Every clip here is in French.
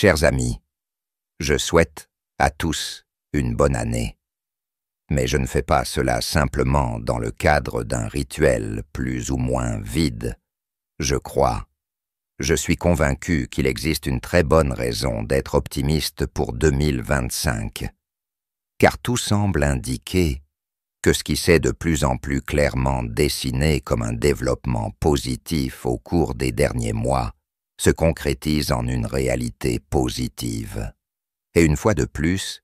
Chers amis, je souhaite à tous une bonne année. Mais je ne fais pas cela simplement dans le cadre d'un rituel plus ou moins vide. Je suis convaincu qu'il existe une très bonne raison d'être optimiste pour 2025. Car tout semble indiquer que ce qui s'est de plus en plus clairement dessiné comme un développement positif au cours des derniers mois se concrétise en une réalité positive. Et une fois de plus,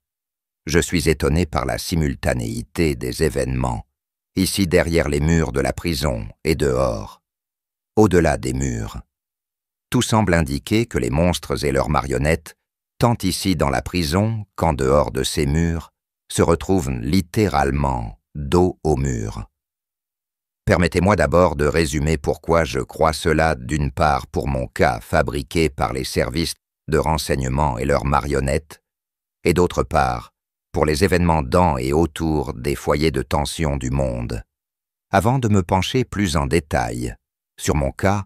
je suis étonné par la simultanéité des événements, ici derrière les murs de la prison et dehors, au-delà des murs. Tout semble indiquer que les monstres et leurs marionnettes, tant ici dans la prison qu'en dehors de ces murs, se retrouvent littéralement dos au mur. Permettez-moi d'abord de résumer pourquoi je crois cela d'une part pour mon cas fabriqué par les services de renseignement et leurs marionnettes, et d'autre part pour les événements dans et autour des foyers de tension du monde, avant de me pencher plus en détail sur mon cas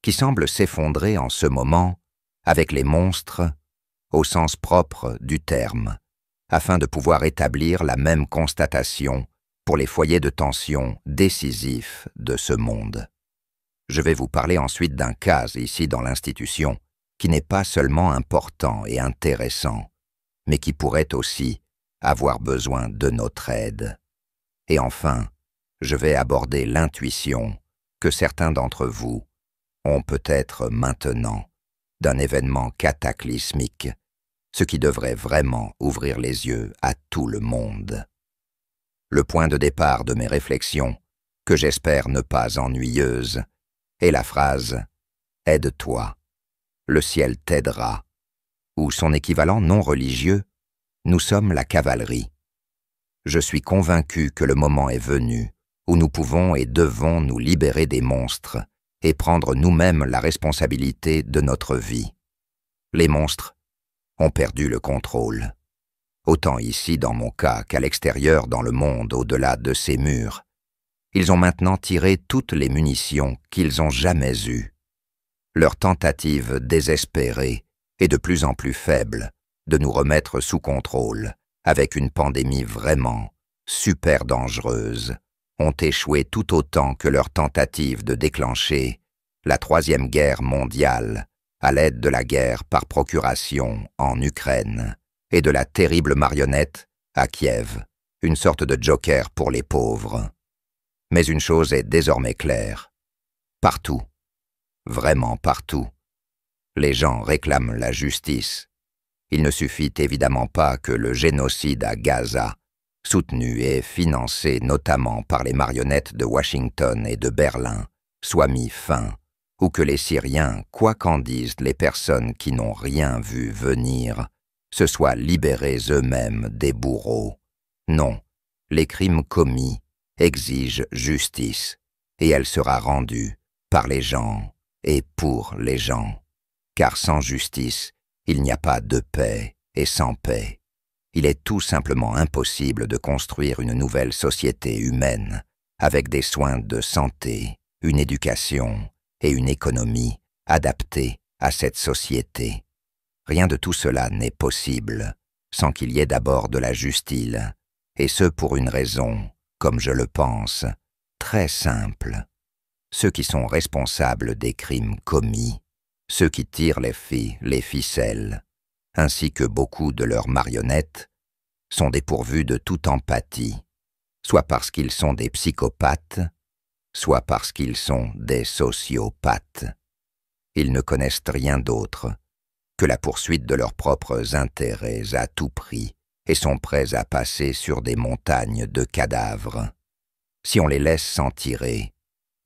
qui semble s'effondrer en ce moment avec les monstres au sens propre du terme, afin de pouvoir établir la même constatation pour les foyers de tension décisifs de ce monde. Je vais vous parler ensuite d'un cas ici dans l'institution qui n'est pas seulement important et intéressant, mais qui pourrait aussi avoir besoin de notre aide. Et enfin, je vais aborder l'intuition que certains d'entre vous ont peut-être maintenant d'un événement cataclysmique, ce qui devrait vraiment ouvrir les yeux à tout le monde. Le point de départ de mes réflexions, que j'espère ne pas ennuyeuse, est la phrase « Aide-toi, le ciel t'aidera » ou son équivalent non religieux « Nous sommes la cavalerie ». Je suis convaincu que le moment est venu où nous pouvons et devons nous libérer des monstres et prendre nous-mêmes la responsabilité de notre vie. Les monstres ont perdu le contrôle. Autant ici dans mon cas qu'à l'extérieur dans le monde au-delà de ces murs. Ils ont maintenant tiré toutes les munitions qu'ils ont jamais eues. Leur tentative désespérée et de plus en plus faible de nous remettre sous contrôle avec une pandémie vraiment super dangereuse ont échoué tout autant que leur tentative de déclencher la Troisième Guerre mondiale à l'aide de la guerre par procuration en Ukraine et de la terrible marionnette à Kiev, une sorte de joker pour les pauvres. Mais une chose est désormais claire. Partout, vraiment partout, les gens réclament la justice. Il ne suffit évidemment pas que le génocide à Gaza, soutenu et financé notamment par les marionnettes de Washington et de Berlin, soit mis fin, ou que les Syriens, quoi qu'en disent les personnes qui n'ont rien vu venir, se soient libérés eux-mêmes des bourreaux. Non, les crimes commis exigent justice, et elle sera rendue par les gens et pour les gens. Car sans justice, il n'y a pas de paix, et sans paix, il est tout simplement impossible de construire une nouvelle société humaine, avec des soins de santé, une éducation et une économie adaptées à cette société. Rien de tout cela n'est possible sans qu'il y ait d'abord de la justice, et ce pour une raison, comme je le pense, très simple. Ceux qui sont responsables des crimes commis, ceux qui tirent les ficelles, ainsi que beaucoup de leurs marionnettes, sont dépourvus de toute empathie, soit parce qu'ils sont des psychopathes, soit parce qu'ils sont des sociopathes. Ils ne connaissent rien d'autre que la poursuite de leurs propres intérêts à tout prix et sont prêts à passer sur des montagnes de cadavres. Si on les laisse s'en tirer,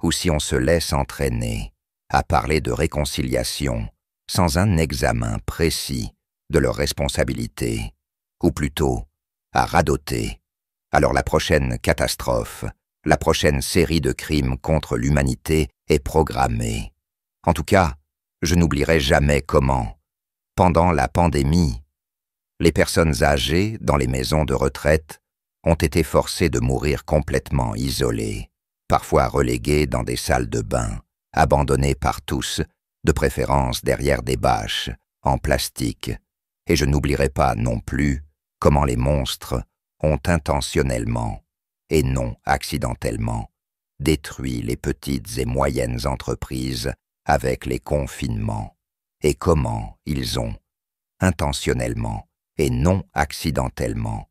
ou si on se laisse entraîner à parler de réconciliation sans un examen précis de leurs responsabilités, ou plutôt à radoter, alors la prochaine catastrophe, la prochaine série de crimes contre l'humanité est programmée. En tout cas, je n'oublierai jamais comment, pendant la pandémie, les personnes âgées dans les maisons de retraite ont été forcées de mourir complètement isolées, parfois reléguées dans des salles de bain, abandonnées par tous, de préférence derrière des bâches, en plastique, et je n'oublierai pas non plus comment les monstres ont intentionnellement, et non accidentellement, détruit les petites et moyennes entreprises avec les confinements, et comment ils ont, intentionnellement et non accidentellement,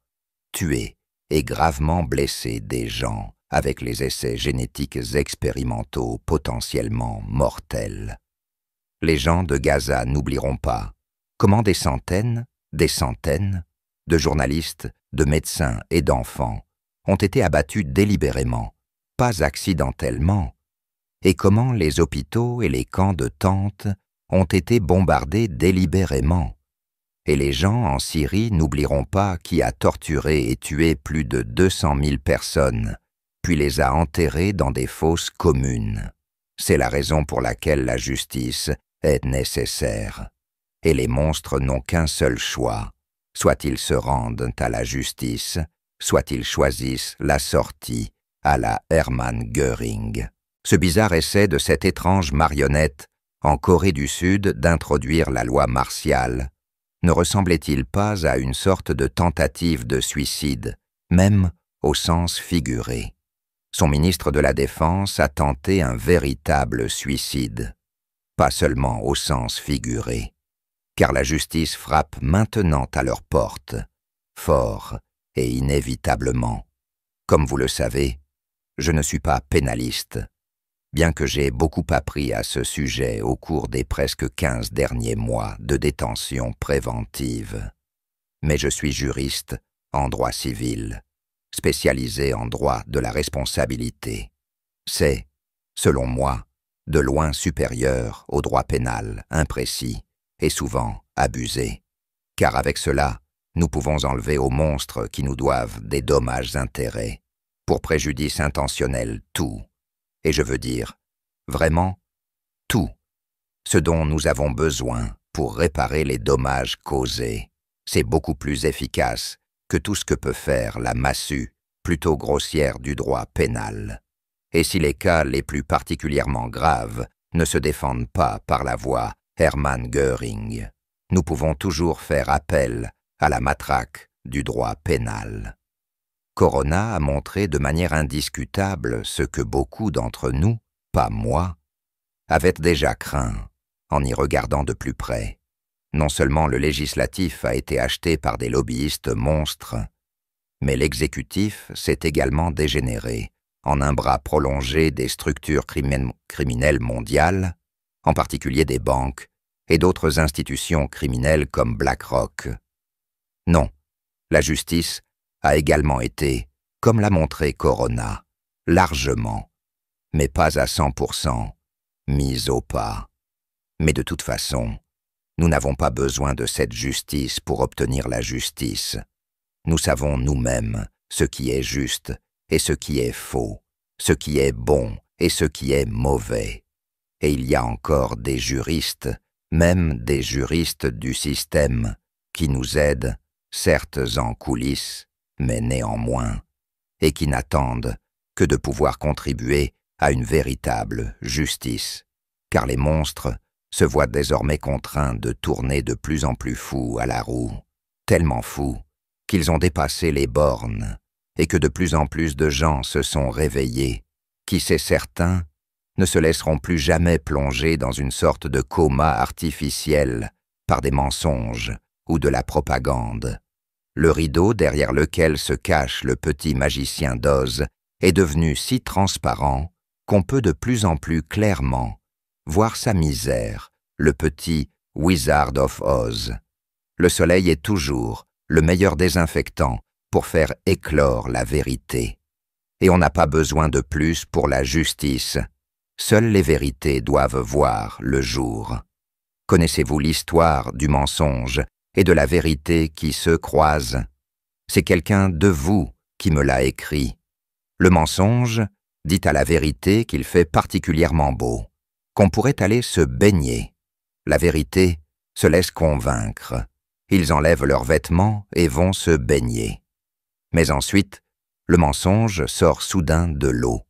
tué et gravement blessé des gens avec les essais génétiques expérimentaux potentiellement mortels. Les gens de Gaza n'oublieront pas comment des centaines de journalistes, de médecins et d'enfants ont été abattus délibérément, pas accidentellement, et comment les hôpitaux et les camps de tentes ont été bombardés délibérément. Et les gens en Syrie n'oublieront pas qui a torturé et tué plus de 200 000 personnes, puis les a enterrés dans des fosses communes. C'est la raison pour laquelle la justice est nécessaire. Et les monstres n'ont qu'un seul choix. Soit ils se rendent à la justice, soit ils choisissent la sortie à la Hermann Göring. Ce bizarre essai de cette étrange marionnette en Corée du Sud d'introduire la loi martiale ne ressemblait-il pas à une sorte de tentative de suicide, même au sens figuré? Son ministre de la Défense a tenté un véritable suicide, pas seulement au sens figuré, car la justice frappe maintenant à leur porte, fort et inévitablement. Comme vous le savez, je ne suis pas pénaliste, bien que j'ai beaucoup appris à ce sujet au cours des presque 15 derniers mois de détention préventive. Mais je suis juriste en droit civil, spécialisé en droit de la responsabilité. C'est, selon moi, de loin supérieur au droit pénal imprécis et souvent abusé, car avec cela, nous pouvons enlever aux monstres qui nous doivent des dommages-intérêts, pour préjudice intentionnel tout, et je veux dire, vraiment, tout, ce dont nous avons besoin pour réparer les dommages causés. C'est beaucoup plus efficace que tout ce que peut faire la massue plutôt grossière du droit pénal. Et si les cas les plus particulièrement graves ne se défendent pas par la voie Hermann Göring, nous pouvons toujours faire appel à la matraque du droit pénal. Corona a montré de manière indiscutable ce que beaucoup d'entre nous, pas moi, avaient déjà craint en y regardant de plus près. Non seulement le législatif a été acheté par des lobbyistes monstres, mais l'exécutif s'est également dégénéré en un bras prolongé des structures criminelles mondiales, en particulier des banques et d'autres institutions criminelles comme BlackRock. Non, la justice a également été, comme l'a montré Corona, largement, mais pas à 100%, mise au pas. Mais de toute façon, nous n'avons pas besoin de cette justice pour obtenir la justice. Nous savons nous-mêmes ce qui est juste et ce qui est faux, ce qui est bon et ce qui est mauvais. Et il y a encore des juristes, même des juristes du système, qui nous aident, certes en coulisses, mais néanmoins, et qui n'attendent que de pouvoir contribuer à une véritable justice, car les monstres se voient désormais contraints de tourner de plus en plus fous à la roue, tellement fous qu'ils ont dépassé les bornes et que de plus en plus de gens se sont réveillés, qui, c'est certain, ne se laisseront plus jamais plonger dans une sorte de coma artificiel par des mensonges ou de la propagande. Le rideau derrière lequel se cache le petit magicien d'Oz est devenu si transparent qu'on peut de plus en plus clairement voir sa misère, le petit Wizard of Oz. Le soleil est toujours le meilleur désinfectant pour faire éclore la vérité. Et on n'a pas besoin de plus pour la justice. Seules les vérités doivent voir le jour. Connaissez-vous l'histoire du mensonge et de la vérité qui se croisent? C'est quelqu'un de vous qui me l'a écrit. Le mensonge dit à la vérité qu'il fait particulièrement beau, qu'on pourrait aller se baigner. La vérité se laisse convaincre. Ils enlèvent leurs vêtements et vont se baigner. Mais ensuite, le mensonge sort soudain de l'eau,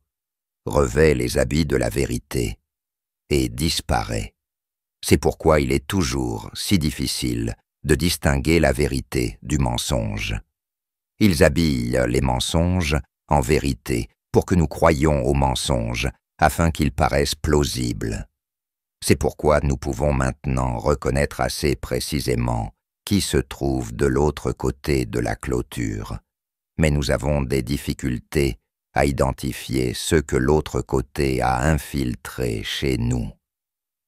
revêt les habits de la vérité et disparaît. C'est pourquoi il est toujours si difficile de distinguer la vérité du mensonge. Ils habillent les mensonges en vérité pour que nous croyions aux mensonges, afin qu'ils paraissent plausibles. C'est pourquoi nous pouvons maintenant reconnaître assez précisément qui se trouve de l'autre côté de la clôture. Mais nous avons des difficultés à identifier ceux que l'autre côté a infiltrés chez nous.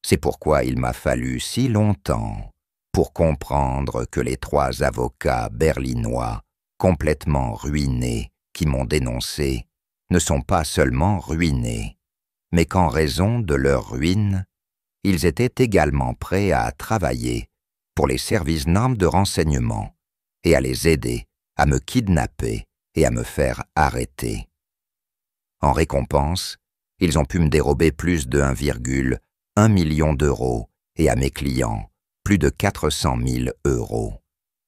C'est pourquoi il m'a fallu si longtemps pour comprendre que les 3 avocats berlinois, complètement ruinés, qui m'ont dénoncé, ne sont pas seulement ruinés, mais qu'en raison de leur ruine, ils étaient également prêts à travailler pour les services d'armes de renseignement et à les aider à me kidnapper et à me faire arrêter. En récompense, ils ont pu me dérober plus de 1,1 million d'euros et à mes clients plus de 400 000 euros.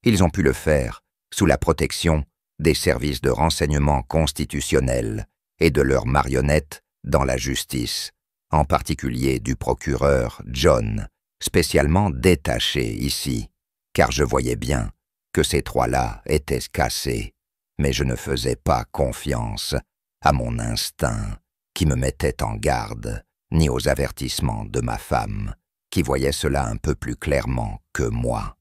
Ils ont pu le faire sous la protection des services de renseignement constitutionnels et de leurs marionnettes dans la justice, en particulier du procureur John, spécialement détaché ici, car je voyais bien que ces 3-là étaient cassés, mais je ne faisais pas confiance à mon instinct qui me mettait en garde, ni aux avertissements de ma femme, qui voyait cela un peu plus clairement que moi.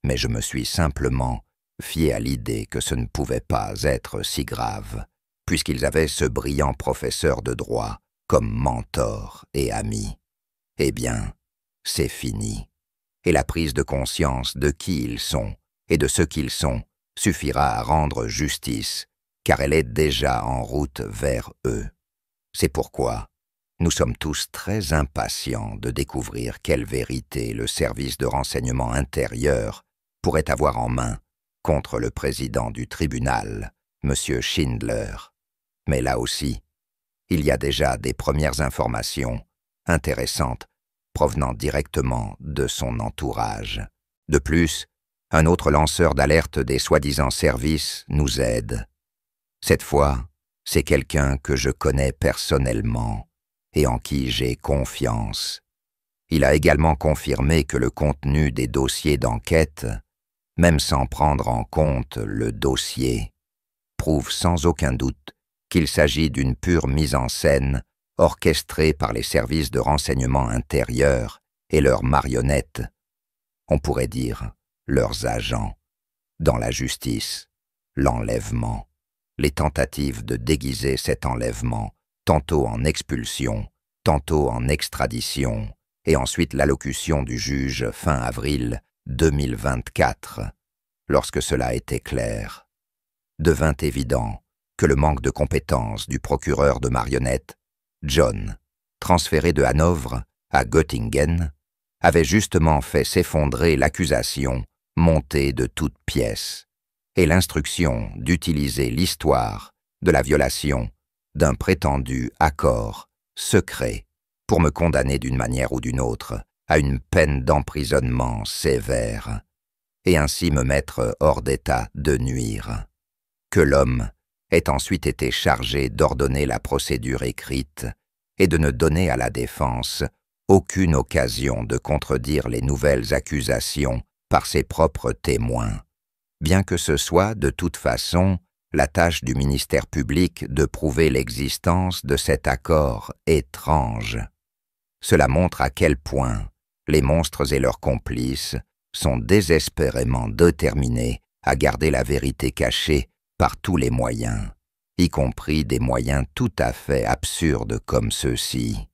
Mais je me suis simplement fié à l'idée que ce ne pouvait pas être si grave, puisqu'ils avaient ce brillant professeur de droit comme mentor et ami. Eh bien, c'est fini, et la prise de conscience de qui ils sont et de ce qu'ils sont suffira à rendre justice, car elle est déjà en route vers eux. C'est pourquoi nous sommes tous très impatients de découvrir quelle vérité le service de renseignement intérieur pourrait avoir en main contre le président du tribunal, M. Schindler. Mais là aussi, il y a déjà des premières informations intéressantes provenant directement de son entourage. De plus, un autre lanceur d'alerte des soi-disant services nous aide. Cette fois, c'est quelqu'un que je connais personnellement et en qui j'ai confiance. Il a également confirmé que le contenu des dossiers d'enquête, même sans prendre en compte le dossier, prouve sans aucun doute qu'il s'agit d'une pure mise en scène orchestrée par les services de renseignement intérieur et leurs marionnettes, on pourrait dire leurs agents, dans la justice, l'enlèvement, les tentatives de déguiser cet enlèvement, tantôt en expulsion, tantôt en extradition, et ensuite l'allocution du juge fin avril 2024, lorsque cela était clair, devint évident que le manque de compétences du procureur de marionnettes, John, transféré de Hanovre à Göttingen, avait justement fait s'effondrer l'accusation montée de toutes pièces, et l'instruction d'utiliser l'histoire de la violation d'un prétendu accord secret pour me condamner d'une manière ou d'une autre à une peine d'emprisonnement sévère, et ainsi me mettre hors d'état de nuire. Que l'homme ait ensuite été chargé d'ordonner la procédure écrite et de ne donner à la défense aucune occasion de contredire les nouvelles accusations par ses propres témoins, bien que ce soit de toute façon la tâche du ministère public de prouver l'existence de cet accord étrange. Cela montre à quel point les monstres et leurs complices sont désespérément déterminés à garder la vérité cachée par tous les moyens, y compris des moyens tout à fait absurdes comme ceux-ci.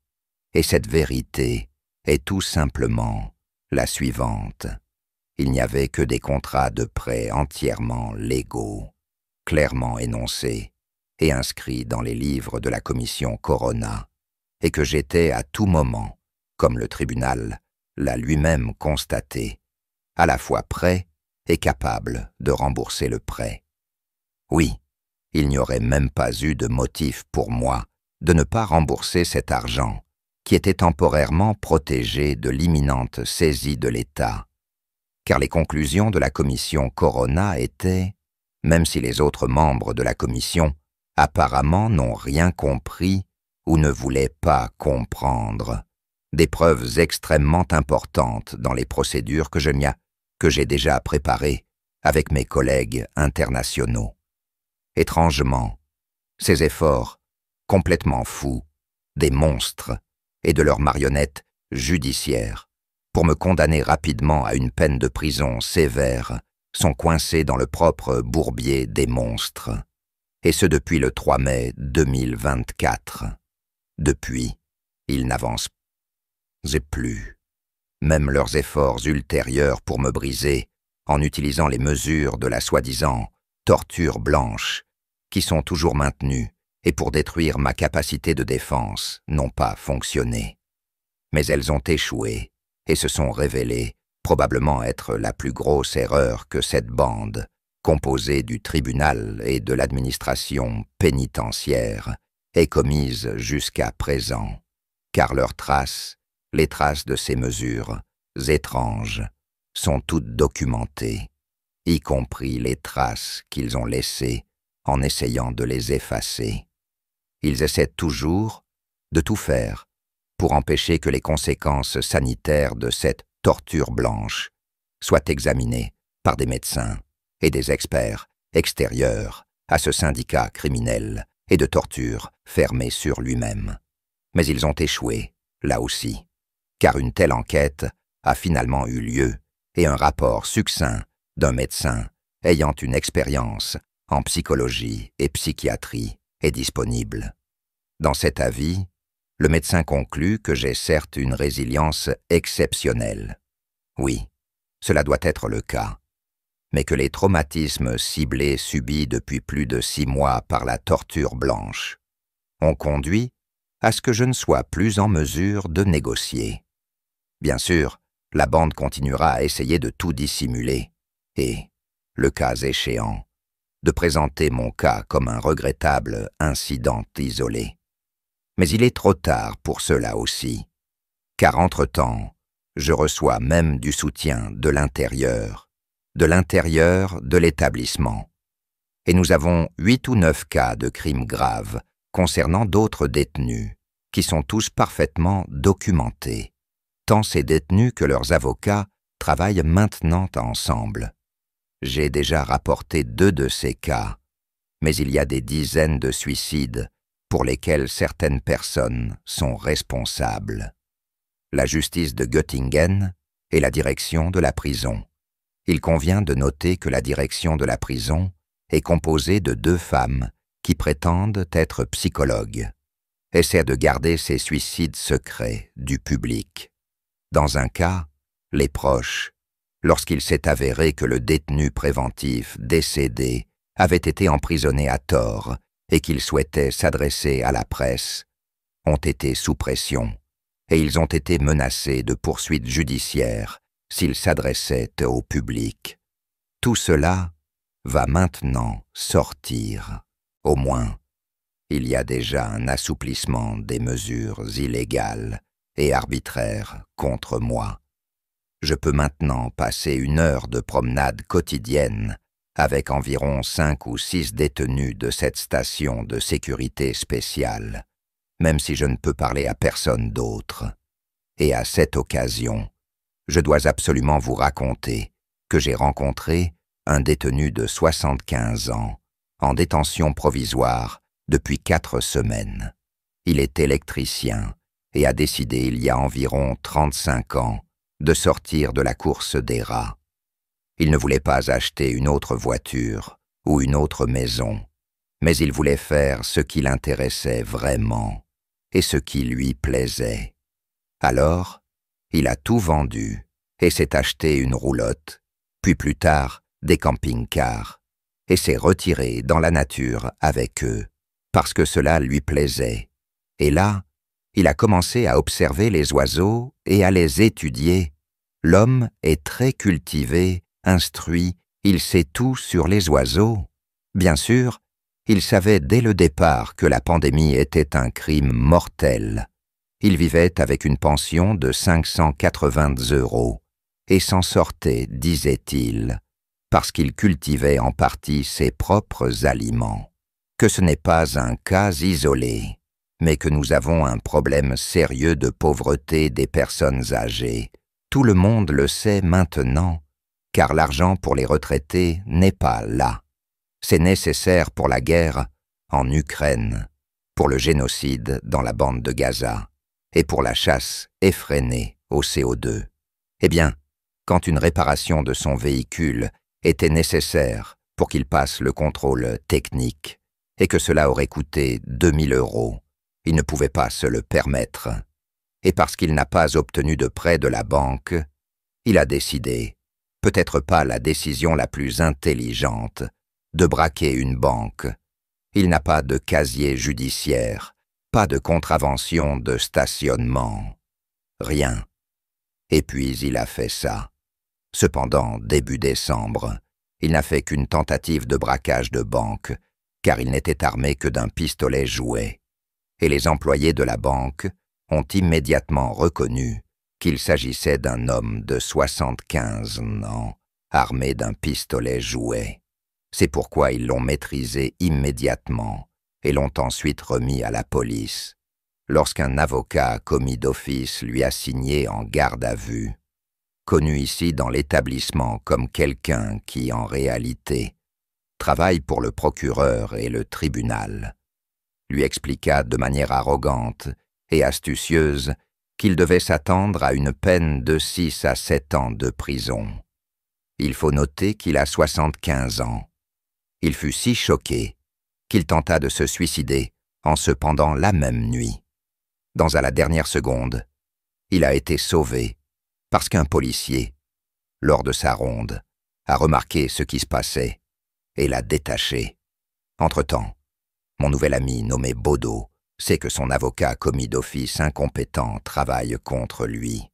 Et cette vérité est tout simplement la suivante. Il n'y avait que des contrats de prêt entièrement légaux, clairement énoncés et inscrits dans les livres de la commission Corona, et que j'étais à tout moment, comme le tribunal l'a lui-même constaté, à la fois prêt et capable de rembourser le prêt. Oui, il n'y aurait même pas eu de motif pour moi de ne pas rembourser cet argent, qui était temporairement protégé de l'imminente saisie de l'État, car les conclusions de la commission Corona étaient, même si les autres membres de la commission apparemment n'ont rien compris ou ne voulaient pas comprendre, des preuves extrêmement importantes dans les procédures que j'ai déjà préparées avec mes collègues internationaux. Étrangement, ces efforts, complètement fous, des monstres et de leurs marionnettes judiciaires, pour me condamner rapidement à une peine de prison sévère, sont coincés dans le propre bourbier des monstres, et ce depuis le 3 mai 2024. Depuis, ils n'avancent plus. Même leurs efforts ultérieurs pour me briser, en utilisant les mesures de la soi-disant torture blanche, qui sont toujours maintenues, et pour détruire ma capacité de défense, n'ont pas fonctionné. Mais elles ont échoué, et se sont révélées probablement être la plus grosse erreur que cette bande, composée du tribunal et de l'administration pénitentiaire, ait commise jusqu'à présent, car leurs traces, les traces de ces mesures étranges, sont toutes documentées, y compris les traces qu'ils ont laissées en essayant de les effacer. Ils essaient toujours de tout faire pour empêcher que les conséquences sanitaires de cette torture blanche soient examinées par des médecins et des experts extérieurs à ce syndicat criminel et de torture fermé sur lui-même. Mais ils ont échoué, là aussi, car une telle enquête a finalement eu lieu et un rapport succinct d'un médecin ayant une expérience en psychologie et psychiatrie est disponible. Dans cet avis, le médecin conclut que j'ai certes une résilience exceptionnelle. Oui, cela doit être le cas, mais que les traumatismes ciblés subis depuis plus de 6 mois par la torture blanche ont conduit à ce que je ne sois plus en mesure de négocier. Bien sûr, la bande continuera à essayer de tout dissimuler et, le cas échéant, de présenter mon cas comme un regrettable incident isolé. Mais il est trop tard pour cela aussi, car entre-temps, je reçois même du soutien de l'intérieur de l'établissement. Et nous avons 8 ou 9 cas de crimes graves concernant d'autres détenus, qui sont tous parfaitement documentés, tant ces détenus que leurs avocats travaillent maintenant ensemble. J'ai déjà rapporté 2 de ces cas, mais il y a des dizaines de suicides pour lesquels certaines personnes sont responsables. La justice de Göttingen et la direction de la prison. Il convient de noter que la direction de la prison est composée de 2 femmes qui prétendent être psychologues, essaient de garder ces suicides secrets du public. Dans un cas, les proches, lorsqu'il s'est avéré que le détenu préventif décédé avait été emprisonné à tort et qu'il souhaitait s'adresser à la presse, ont été sous pression et ils ont été menacés de poursuites judiciaires s'ils s'adressaient au public. Tout cela va maintenant sortir. Au moins, il y a déjà un assouplissement des mesures illégales et arbitraires contre moi. Je peux maintenant passer 1 heure de promenade quotidienne avec environ 5 ou 6 détenus de cette station de sécurité spéciale, même si je ne peux parler à personne d'autre. Et à cette occasion, je dois absolument vous raconter que j'ai rencontré un détenu de 75 ans, en détention provisoire depuis 4 semaines. Il est électricien et a décidé il y a environ 35 ans de sortir de la course des rats. Il ne voulait pas acheter une autre voiture ou une autre maison, mais il voulait faire ce qui l'intéressait vraiment et ce qui lui plaisait. Alors, il a tout vendu et s'est acheté une roulotte, puis plus tard des camping-cars, et s'est retiré dans la nature avec eux, parce que cela lui plaisait. Et là, il a commencé à observer les oiseaux et à les étudier. L'homme est très cultivé, instruit, il sait tout sur les oiseaux. Bien sûr, il savait dès le départ que la pandémie était un crime mortel. Il vivait avec une pension de 580 € et s'en sortait, disait-il, parce qu'il cultivait en partie ses propres aliments. Que ce n'est pas un cas isolé. mais que nous avons un problème sérieux de pauvreté des personnes âgées. Tout le monde le sait maintenant, car l'argent pour les retraités n'est pas là. C'est nécessaire pour la guerre en Ukraine, pour le génocide dans la bande de Gaza et pour la chasse effrénée au CO2. Eh bien, quand une réparation de son véhicule était nécessaire pour qu'il passe le contrôle technique et que cela aurait coûté 2000 €, il ne pouvait pas se le permettre. Et parce qu'il n'a pas obtenu de prêt de la banque, il a décidé, peut-être pas la décision la plus intelligente, de braquer une banque. Il n'a pas de casier judiciaire, pas de contravention de stationnement, rien. Et puis il a fait ça. Cependant, début décembre, il n'a fait qu'une tentative de braquage de banque, car il n'était armé que d'un pistolet jouet. Et les employés de la banque ont immédiatement reconnu qu'il s'agissait d'un homme de 75 ans, armé d'un pistolet jouet. C'est pourquoi ils l'ont maîtrisé immédiatement et l'ont ensuite remis à la police, lorsqu'un avocat commis d'office lui a signé en garde à vue, connu ici dans l'établissement comme quelqu'un qui, en réalité, travaille pour le procureur et le tribunal, lui expliqua de manière arrogante et astucieuse qu'il devait s'attendre à une peine de 6 à 7 ans de prison. Il faut noter qu'il a 75 ans. Il fut si choqué qu'il tenta de se suicider en se pendant la même nuit. Dans à la dernière seconde, il a été sauvé parce qu'un policier, lors de sa ronde, a remarqué ce qui se passait et l'a détaché. Entre-temps, mon nouvel ami nommé Bodo sait que son avocat commis d'office incompétent travaille contre lui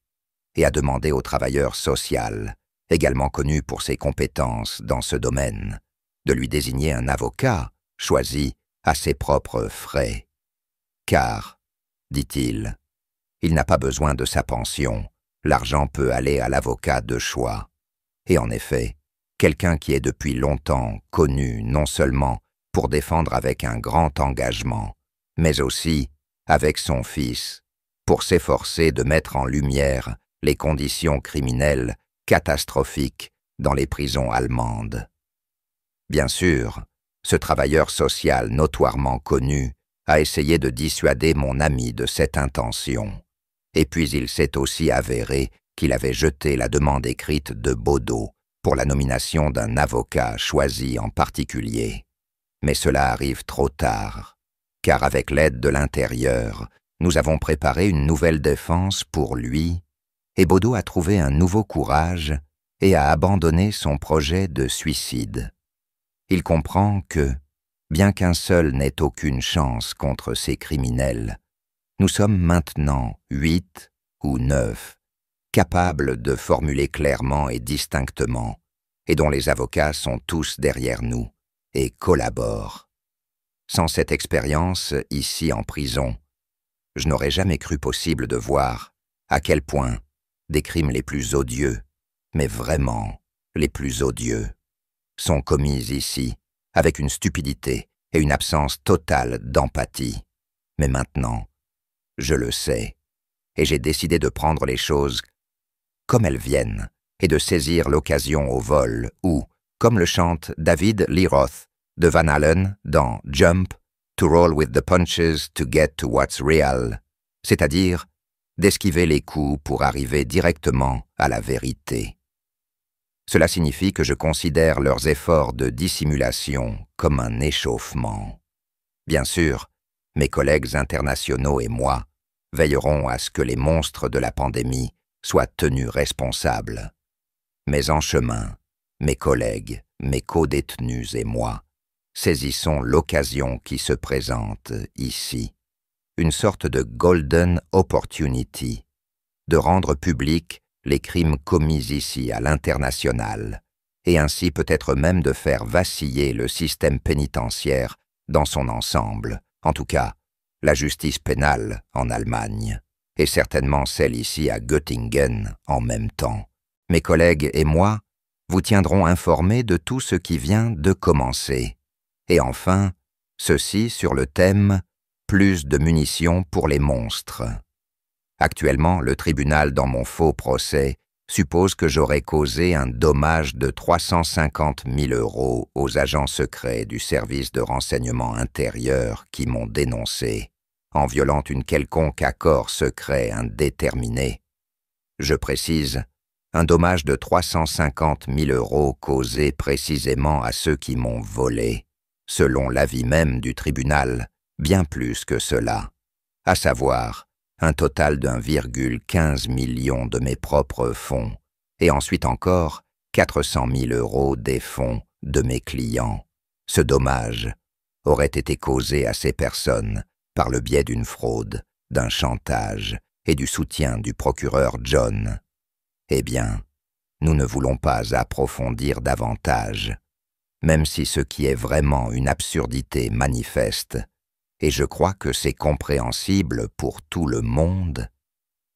et a demandé au travailleur social, également connu pour ses compétences dans ce domaine, de lui désigner un avocat choisi à ses propres frais. Car, dit-il, il n'a pas besoin de sa pension, l'argent peut aller à l'avocat de choix. Et en effet, quelqu'un qui est depuis longtemps connu non seulement pour défendre avec un grand engagement, mais aussi, avec son fils, pour s'efforcer de mettre en lumière les conditions criminelles catastrophiques dans les prisons allemandes. Bien sûr, ce travailleur social notoirement connu a essayé de dissuader mon ami de cette intention, et puis il s'est aussi avéré qu'il avait jeté la demande écrite de Bodo pour la nomination d'un avocat choisi en particulier. Mais cela arrive trop tard, car avec l'aide de l'intérieur, nous avons préparé une nouvelle défense pour lui, et Bodo a trouvé un nouveau courage et a abandonné son projet de suicide. Il comprend que, bien qu'un seul n'ait aucune chance contre ces criminels, nous sommes maintenant 8 ou 9, capables de formuler clairement et distinctement, et dont les avocats sont tous derrière nous et collaborent. Sans cette expérience, ici en prison, je n'aurais jamais cru possible de voir à quel point des crimes les plus odieux, mais vraiment les plus odieux, sont commis ici avec une stupidité et une absence totale d'empathie. Mais maintenant, je le sais, et j'ai décidé de prendre les choses comme elles viennent et de saisir l'occasion au vol ou, comme le chante David Lee Roth de Van Halen dans Jump, to roll with the punches to get to what's real, c'est-à-dire d'esquiver les coups pour arriver directement à la vérité. Cela signifie que je considère leurs efforts de dissimulation comme un échauffement. Bien sûr, mes collègues internationaux et moi veillerons à ce que les monstres de la pandémie soient tenus responsables. Mais en chemin, mes collègues, mes co-détenus et moi saisissons l'occasion qui se présente ici, une sorte de golden opportunity, de rendre public les crimes commis ici à l'international, et ainsi peut-être même de faire vaciller le système pénitentiaire dans son ensemble, en tout cas la justice pénale en Allemagne, et certainement celle ici à Göttingen en même temps. Mes collègues et moi vous tiendrons informés de tout ce qui vient de commencer. Et enfin, ceci sur le thème plus de munitions pour les monstres. Actuellement, le tribunal dans mon faux procès suppose que j'aurais causé un dommage de 350 000 € aux agents secrets du service de renseignement intérieur qui m'ont dénoncé en violant une quelconque accord secret indéterminé. Je précise, un dommage de 350 000 € causé précisément à ceux qui m'ont volé, selon l'avis même du tribunal, bien plus que cela, à savoir un total d'1,15 million de mes propres fonds, et ensuite encore 400 000 € des fonds de mes clients. Ce dommage aurait été causé à ces personnes par le biais d'une fraude, d'un chantage et du soutien du procureur John. Eh bien, nous ne voulons pas approfondir davantage, même si ce qui est vraiment une absurdité manifeste, et je crois que c'est compréhensible pour tout le monde,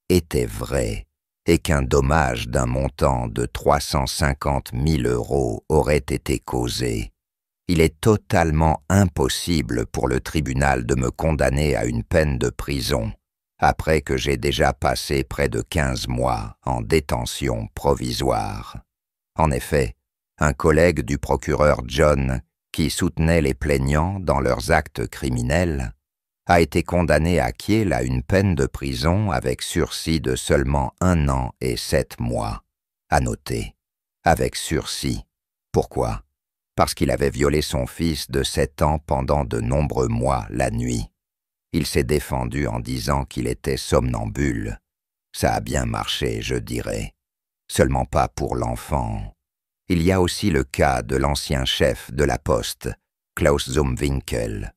était vrai, et qu'un dommage d'un montant de 350 000 € aurait été causé. Il est totalement impossible pour le tribunal de me condamner à une peine de prison, après que j'ai déjà passé près de 15 mois en détention provisoire. En effet, un collègue du procureur John, qui soutenait les plaignants dans leurs actes criminels, a été condamné à Kiel à une peine de prison avec sursis de seulement 1 an et 7 mois. À noter, avec sursis. Pourquoi? Parce qu'il avait violé son fils de 7 ans pendant de nombreux mois la nuit. Il s'est défendu en disant qu'il était somnambule. Ça a bien marché, je dirais. Seulement pas pour l'enfant. Il y a aussi le cas de l'ancien chef de la poste, Klaus Zumwinkel.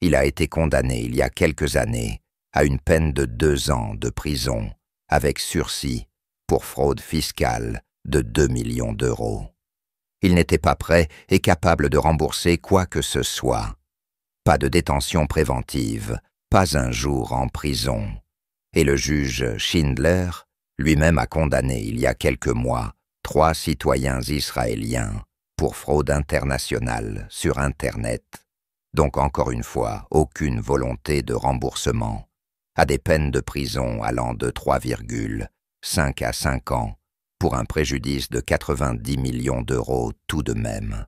Il a été condamné il y a quelques années à une peine de 2 ans de prison, avec sursis, pour fraude fiscale de 2 millions d'euros. Il n'était pas prêt et capable de rembourser quoi que ce soit. Pas de détention préventive, pas un jour en prison. Et le juge Schindler lui-même a condamné il y a quelques mois 3 citoyens israéliens pour fraude internationale sur Internet. Donc encore une fois, aucune volonté de remboursement, à des peines de prison allant de 3,5 à 5 ans, pour un préjudice de 90 millions d'euros tout de même.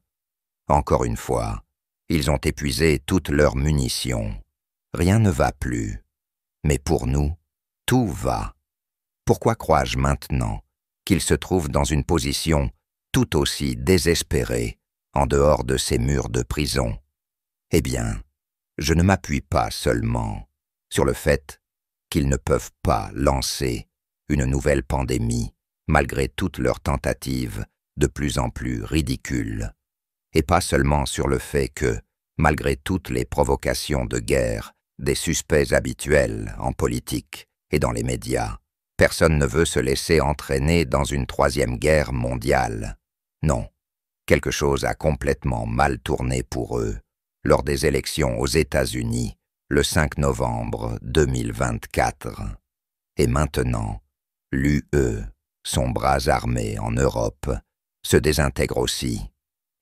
Encore une fois, ils ont épuisé toutes leurs munitions. Rien ne va plus. Mais pour nous, tout va. Pourquoi crois-je maintenant qu'ils se trouvent dans une position tout aussi désespérée en dehors de ces murs de prison? Eh bien, je ne m'appuie pas seulement sur le fait qu'ils ne peuvent pas lancer une nouvelle pandémie malgré toutes leurs tentatives de plus en plus ridicules, et pas seulement sur le fait que, malgré toutes les provocations de guerre des suspects habituels en politique et dans les médias, personne ne veut se laisser entraîner dans une 3e guerre mondiale. Non, quelque chose a complètement mal tourné pour eux lors des élections aux États-Unis le 5 novembre 2024. Et maintenant, l'UE, son bras armé en Europe, se désintègre aussi.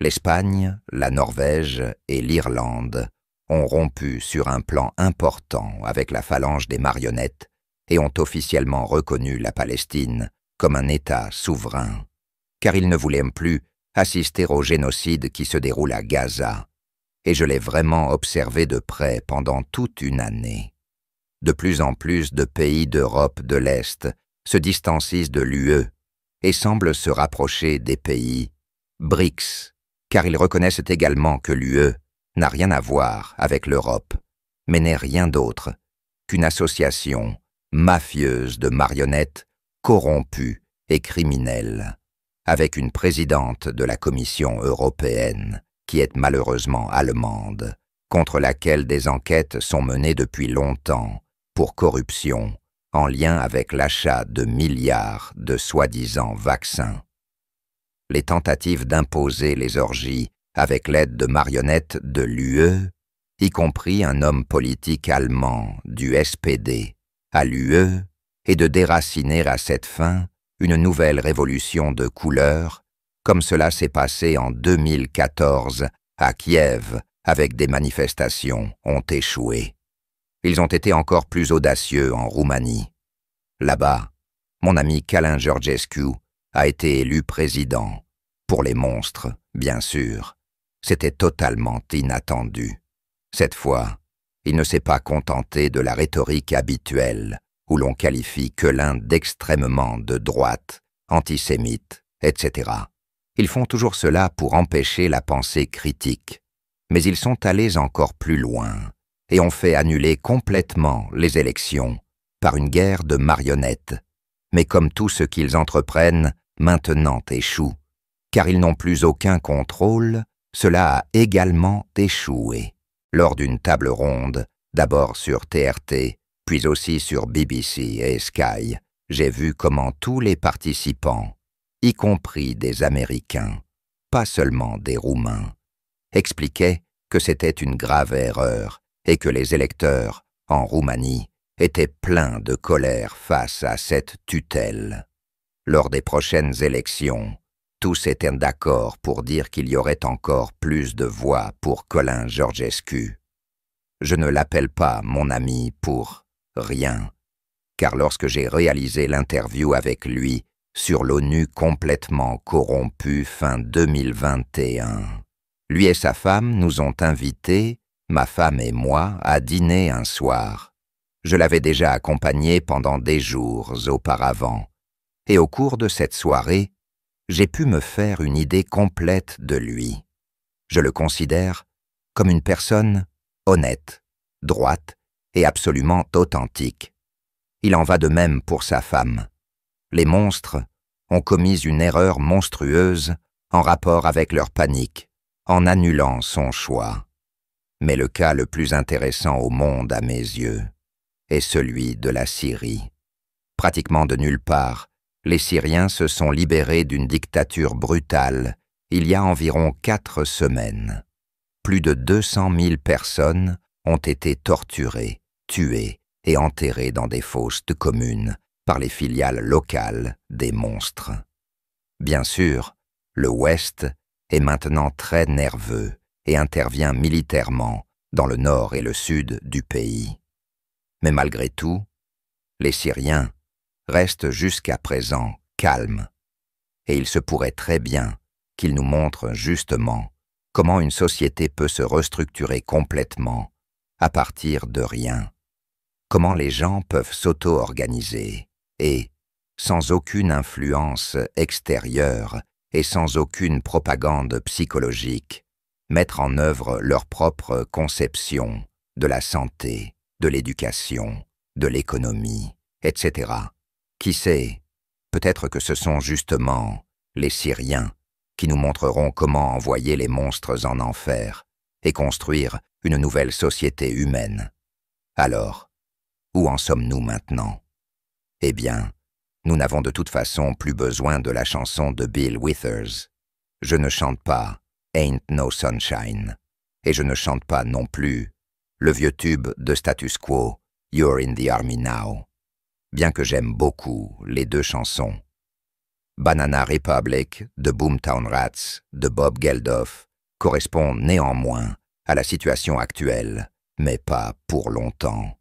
L'Espagne, la Norvège et l'Irlande ont rompu sur un plan important avec la phalange des marionnettes et ont officiellement reconnu la Palestine comme un État souverain, car ils ne voulaient plus assister au génocide qui se déroule à Gaza, et je l'ai vraiment observé de près pendant toute une année. De plus en plus de pays d'Europe de l'Est se distancient de l'UE et semblent se rapprocher des pays BRICS, car ils reconnaissent également que l'UE n'a rien à voir avec l'Europe, mais n'est rien d'autre qu'une association mafieuse de marionnettes corrompues et criminelles, avec une présidente de la Commission européenne qui est malheureusement allemande, contre laquelle des enquêtes sont menées depuis longtemps pour corruption en lien avec l'achat de milliards de soi-disant vaccins. Les tentatives d'imposer les orgies avec l'aide de marionnettes de l'UE, y compris un homme politique allemand du SPD à l'UE, et de déraciner à cette fin une nouvelle révolution de couleur, comme cela s'est passé en 2014 à Kiev avec des manifestations, ont échoué. Ils ont été encore plus audacieux en Roumanie. Là-bas, mon ami Călin Georgescu a été élu président. Pour les monstres, bien sûr. C'était totalement inattendu. Cette fois, il ne s'est pas contenté de la rhétorique habituelle, où l'on qualifie Călin d'extrêmement de droite, antisémite, etc. Ils font toujours cela pour empêcher la pensée critique. Mais ils sont allés encore plus loin et ont fait annuler complètement les élections par une guerre de marionnettes. Mais comme tout ce qu'ils entreprennent maintenant échoue, car ils n'ont plus aucun contrôle, cela a également échoué. Lors d'une table ronde, d'abord sur TRT, puis aussi sur BBC et Sky, j'ai vu comment tous les participants, y compris des Américains, pas seulement des Roumains, expliquaient que c'était une grave erreur et que les électeurs, en Roumanie, étaient pleins de colère face à cette tutelle. Lors des prochaines élections, tous étaient d'accord pour dire qu'il y aurait encore plus de voix pour Călin Georgescu. Je ne l'appelle pas mon ami pour rien, car lorsque j'ai réalisé l'interview avec lui sur l'ONU complètement corrompue fin 2021, lui et sa femme nous ont invités, ma femme et moi, à dîner un soir. Je l'avais déjà accompagné pendant des jours auparavant, et au cours de cette soirée, j'ai pu me faire une idée complète de lui. Je le considère comme une personne honnête, droite et absolument authentique. Il en va de même pour sa femme. Les monstres ont commis une erreur monstrueuse en rapport avec leur panique, en annulant son choix. Mais le cas le plus intéressant au monde à mes yeux est celui de la Syrie. Pratiquement de nulle part, les Syriens se sont libérés d'une dictature brutale il y a environ 4 semaines. Plus de 200 000 personnes ont été torturées, tuées et enterrées dans des fosses communes par les filiales locales des monstres. Bien sûr, le Ouest est maintenant très nerveux et intervient militairement dans le nord et le sud du pays. Mais malgré tout, les Syriens restent jusqu'à présent calmes, et il se pourrait très bien qu'ils nous montrent justement comment une société peut se restructurer complètement à partir de rien, comment les gens peuvent s'auto-organiser et, sans aucune influence extérieure et sans aucune propagande psychologique, mettre en œuvre leur propre conception de la santé, de l'éducation, de l'économie, etc. Qui sait, peut-être que ce sont justement les Syriens qui nous montreront comment envoyer les monstres en enfer et construire une nouvelle société humaine. Alors, où en sommes-nous maintenant? Eh bien, nous n'avons de toute façon plus besoin de la chanson de Bill Withers. Je ne chante pas Ain't No Sunshine, et je ne chante pas non plus le vieux tube de Status Quo, You're in the Army Now, bien que j'aime beaucoup les deux chansons. Banana Republic de Boomtown Rats de Bob Geldof correspond néanmoins à la situation actuelle, mais pas pour longtemps.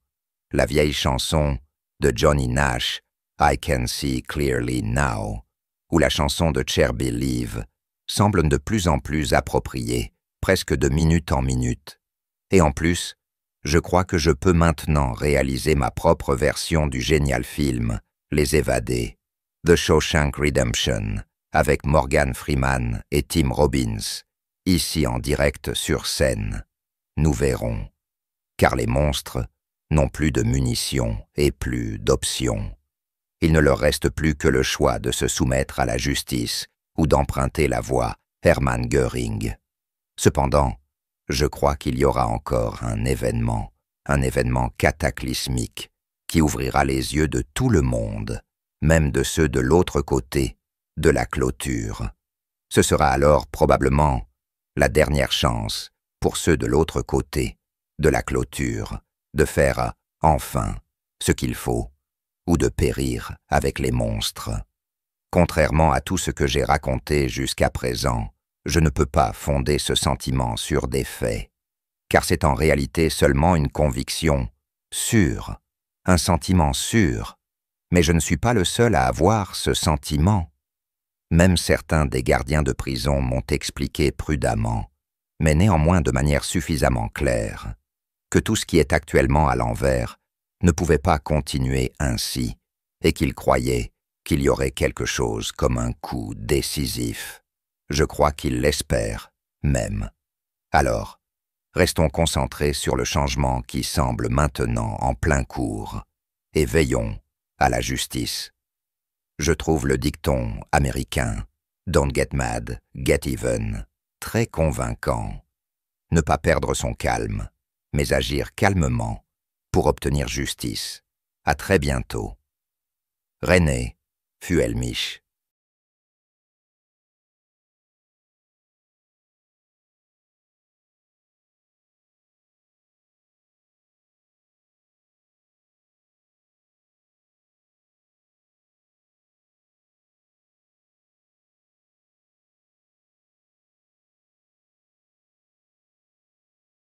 La vieille chanson de Johnny Nash, I Can See Clearly Now, ou la chanson de Cher Believe, semblent de plus en plus appropriées, presque de minute en minute. Et en plus, je crois que je peux maintenant réaliser ma propre version du génial film Les Évadés, The Shawshank Redemption, avec Morgan Freeman et Tim Robbins, ici en direct sur scène. Nous verrons. Car les monstres n'ont plus de munitions et plus d'options. Il ne leur reste plus que le choix de se soumettre à la justice ou d'emprunter la voie Hermann Göring. Cependant, je crois qu'il y aura encore un événement cataclysmique, qui ouvrira les yeux de tout le monde, même de ceux de l'autre côté de la clôture. Ce sera alors probablement la dernière chance pour ceux de l'autre côté de la clôture de faire enfin ce qu'il faut, ou de périr avec les monstres. Contrairement à tout ce que j'ai raconté jusqu'à présent, je ne peux pas fonder ce sentiment sur des faits, car c'est en réalité seulement une conviction sûr, un sentiment sûr, mais je ne suis pas le seul à avoir ce sentiment. Même certains des gardiens de prison m'ont expliqué prudemment, mais néanmoins de manière suffisamment claire, que tout ce qui est actuellement à l'envers ne pouvait pas continuer ainsi, et qu'ils croyaient qu'il y aurait quelque chose comme un coup décisif. Je crois qu'ils l'espèrent, même. Alors, restons concentrés sur le changement qui semble maintenant en plein cours, et veillons à la justice. Je trouve le dicton américain « Don't get mad, get even » très convaincant. Ne pas perdre son calme, mais agir calmement pour obtenir justice. À très bientôt. René Fuellmich.